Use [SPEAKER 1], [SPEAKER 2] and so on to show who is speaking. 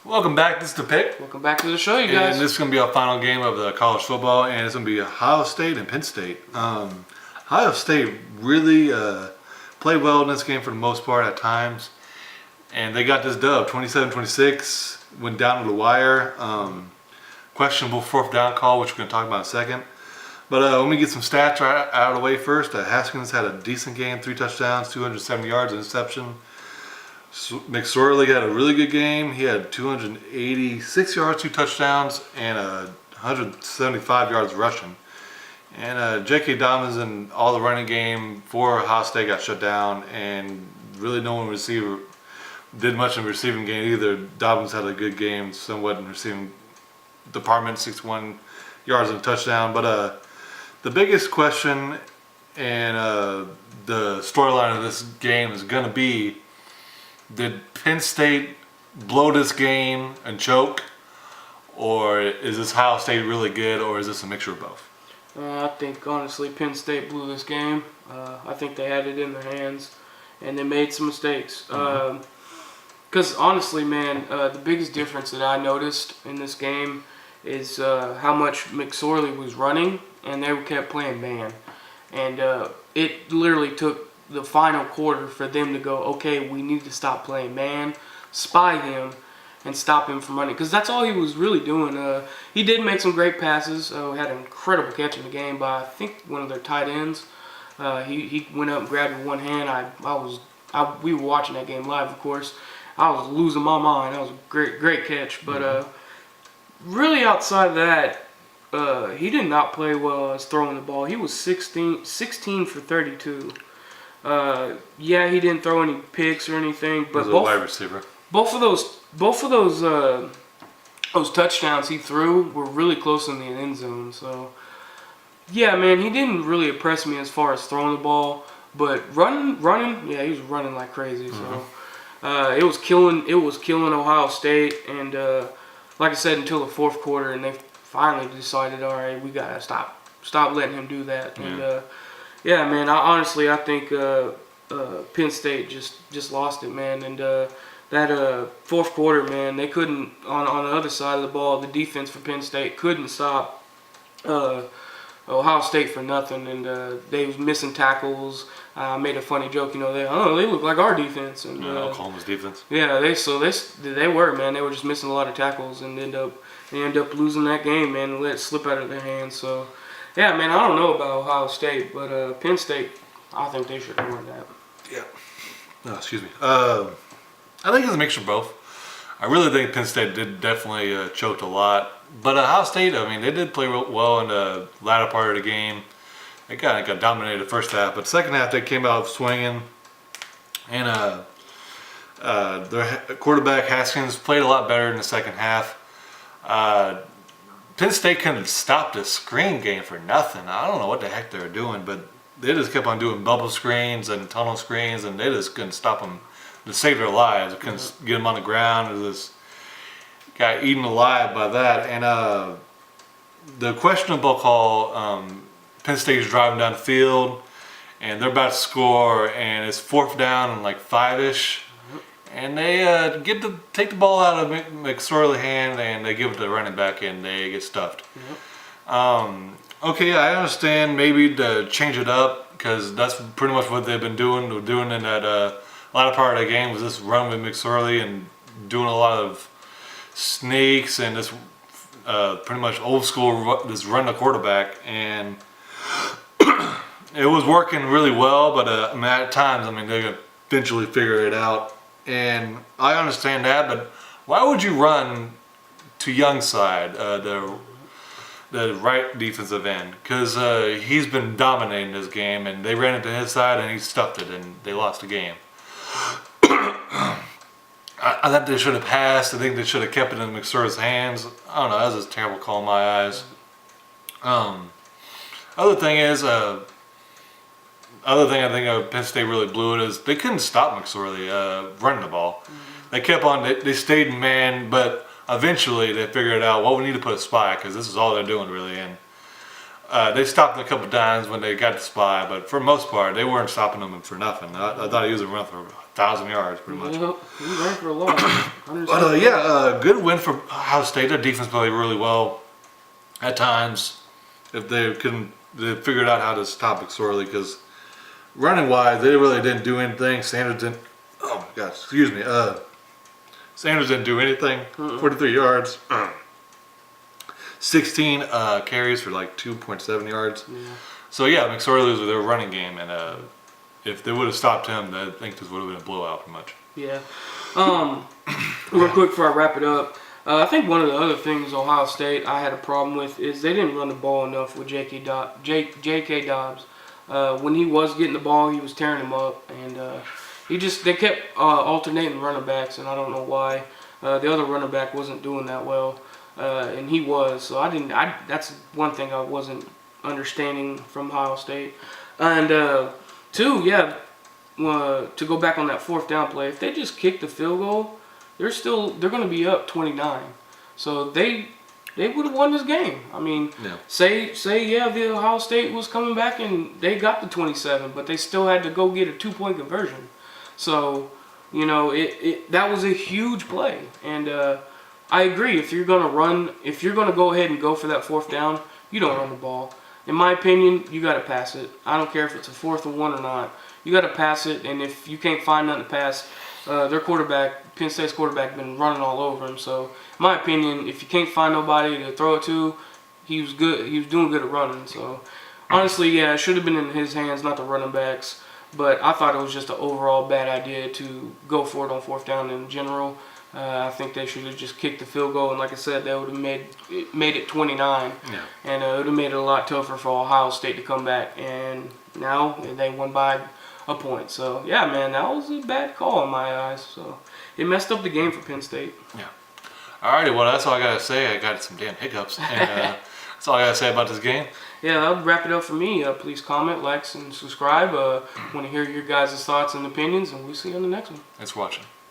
[SPEAKER 1] Welcome back. This is The Pick.
[SPEAKER 2] Welcome back to the show, you guys.
[SPEAKER 1] And this is going to be our final game of the college football, and it's going to be Ohio State and Penn State. Ohio State really played well in this game for the most part at times, and they got this dub, 27-26, went down to the wire. Questionable fourth down call, which we're going to talk about in a second. But let me get some stats right out of the way first. Haskins had a decent game, 3 touchdowns, 270 yards, an interception. McSorley had a really good game. He had 286 yards, 2 touchdowns, and 175 yards rushing. And J.K. Dobbins and all the running game for Ohio State got shut down, and really no one did much in the receiving game either. Dobbins had a good game, somewhat in the receiving department, 61 yards and a touchdown. But the biggest question and the storyline of this game is going to be, did Penn State blow this game and choke, or is this Ohio State really good, or is this a mixture of both?
[SPEAKER 2] I think, honestly, Penn State blew this game. I think they had it in their hands, and they made some mistakes. Because, honestly, man, the biggest difference that I noticed in this game is how much McSorley was running, and they kept playing man. And it literally took the final quarter for them to go, okay, we need to stop playing man, spy him, and stop him from running. Because that's all he was really doing. He did make some great passes. We had an incredible catch in the game by, I think, one of their tight ends. He went up and grabbed it with one hand. We were watching that game live, of course. I was losing my mind. That was a great catch. But really outside of that, he did not play well as throwing the ball. He was 16 for 32. Yeah, he didn't throw any picks or anything, but
[SPEAKER 1] He was a wide receiver.
[SPEAKER 2] Both of those touchdowns he threw were really close in the end zone. So, yeah, man, he didn't really impress me as far as throwing the ball, but running, yeah, he was running like crazy. So, it was killing Ohio State, and like I said, until the fourth quarter, and they finally decided, all right, we gotta stop letting him do that. And yeah, man, I think Penn State just lost it, man. And that fourth quarter, man, they couldn't, on the other side of the ball, the defense for Penn State couldn't stop Ohio State for nothing. And they was missing tackles. I made a funny joke, they look like our defense. And
[SPEAKER 1] Oklahoma's defense.
[SPEAKER 2] Yeah, they were, man. They were just missing a lot of tackles, and they end up losing that game, man, and let it slip out of their hands. So, yeah, man, I don't know about Ohio State, but Penn State, I think they should have won that.
[SPEAKER 1] Yeah. No, excuse me. I think it's a mixture of both. I really think Penn State did definitely choked a lot. But Ohio State, I mean, they did play well in the latter part of the game. They kind of got dominated the first half, but the second half they came out swinging. And their quarterback, Haskins, played a lot better in the second half. Penn State couldn't stop the screen game for nothing. I don't know what the heck they were doing, but they just kept on doing bubble screens and tunnel screens, and they just couldn't stop them to save their lives. They couldn't get them on the ground. It was got eaten alive by that. And the questionable call, Penn State is driving down the field, and they're about to score, and it's fourth down and like 5-ish. And they take the ball out of McSorley's hand, and they give it to the running back, and they get stuffed. Okay, I understand maybe to change it up, because that's pretty much what they've been doing. They're doing in that latter part of the game was this run with McSorley and doing a lot of sneaks and this pretty much old school this run the quarterback, and it was working really well. But at times, I mean, they eventually figure it out. And I understand that, but why would you run to Young's side, the right defensive end? Because he's been dominating this game, and they ran it to his side, and he stuffed it, and they lost the game. I think they should have passed. I think they should have kept it in McSorley's hands. I don't know. That was a terrible call in my eyes. Other thing I think Penn State really blew it is they couldn't stop McSorley running the ball. They kept on. They stayed in man, but eventually they figured out, well, we need to put a spy, because this is all they're doing really. And they stopped him a couple times when they got the spy, but for the most part, they weren't stopping him for nothing. I thought he was a run for 1,000 yards, pretty much.
[SPEAKER 2] Yep, he ran for a lot.
[SPEAKER 1] But good win for Ohio State. Their defense played really well at times. If they figured out how to stop McSorley, because running wise, they really didn't do anything. Sanders didn't. Oh my gosh, excuse me. Sanders didn't do anything. 43 yards. 16 carries for like 2.7 yards.
[SPEAKER 2] Yeah.
[SPEAKER 1] So yeah, McSorley was their running game, and if they would have stopped him, I think this would have been a blowout pretty much.
[SPEAKER 2] Yeah. Real quick before I wrap it up, I think one of the other things Ohio State I had a problem with is they didn't run the ball enough with J.K. Dobbs. When he was getting the ball, he was tearing him up, and they kept alternating running backs, and I don't know why. The other running back wasn't doing that well, and he was. So that's one thing I wasn't understanding from Ohio State. And two, to go back on that fourth down play, if they just kick the field goal, they're going to be up 29. So they would have won this game. I mean, say the Ohio State was coming back and they got the 27, but they still had to go get a 2-point conversion. So, that was a huge play. And I agree, if you're going to go ahead and go for that fourth down, you don't run the ball. In my opinion, you got to pass it. I don't care if it's a 4th and 1 or not. You got to pass it, and if you can't find nothing to pass, their quarterback, Penn State's quarterback, been running all over him. So, in my opinion, if you can't find nobody to throw it to, he was good. He was doing good at running. So, honestly, it should have been in his hands, not the running backs. But I thought it was just an overall bad idea to go for it on fourth down in general. I think they should have just kicked the field goal, and like I said, that would have made it 29, and it would have made it a lot tougher for Ohio State to come back. And now they won by a point. So yeah, man, that was a bad call in my eyes. So it messed up the game for Penn State.
[SPEAKER 1] Yeah. Alrighty, well that's all I gotta say. I got some damn hiccups, and that's all I gotta say about this game.
[SPEAKER 2] Yeah, that'll wrap it up for me. Please comment, like, and subscribe. Want to hear your guys' thoughts and opinions, and we'll see you on the next one.
[SPEAKER 1] Thanks for watching.